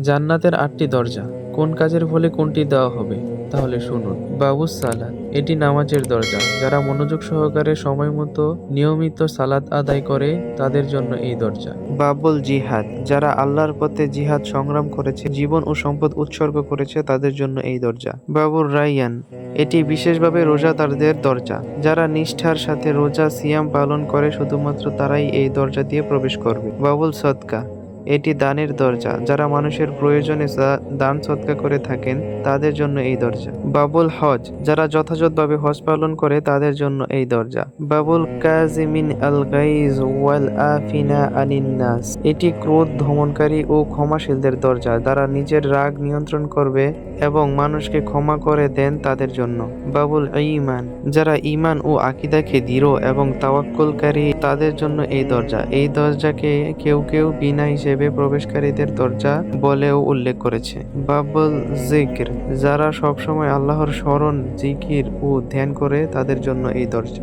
জান্নাতের ৮টি দরজা। কোন কাজের ফলে কোনটি দেওয়া হবে? তাহলে শুনুন। বাবুস সালাত, এটি নামাজের দরজা। যারা মনোযোগ সহকারে সময়মতো নিয়মিত সালাত আদায় করে তাদের জন্য এই দরজা। বাবুল জিহাদ, যারা আল্লাহর পথে জিহাদ সংগ্রাম করেছে, জীবন ও সম্পদ উৎসর্গ করেছে তাদের জন্য এই দরজা। বাবুর রাইয়ান, এটি বিশেষভাবে রোজাদারদের দরজা। যারা নিষ্ঠার সাথে রোজা সিয়াম পালন করে শুধুমাত্র তারাই এই দরজা দিয়ে প্রবেশ করবে। বাবুল সদকা, এটি দানের দরজা। যারা মানুষের প্রয়োজনে দান সদকা করে থাকেন তাদের জন্য এই দরজা। বাবুল হজ, যারা যথাযথভাবে হজ পালন করে তাদের জন্য এই দরজা। বাবুল কাজিমিন আল গাইজ ওয়াল আফিনা আনিন নাস, এটি ক্রোধ দমনকারী ও ক্ষমাশীলদের দরজা। যারা নিজের রাগ নিয়ন্ত্রণ করবে এবং মানুষকে ক্ষমা করে দেন তাদের জন্য। বাবুল ঈমান, যারা ঈমান ও আকীদাকে দৃঢ় এবং তাওয়াক্কুলকারী তাদের জন্য এই দরজা। এই দরজাকে কেউ কেউ বিনা হিসেবে প্রবেশকারীদের দরজা বলেও উল্লেখ করেছে। বাবুল জিক্র, যারা সবসময় আল্লাহর স্মরণ, জিকির ও ধ্যান করে তাদের জন্য এই দরজা।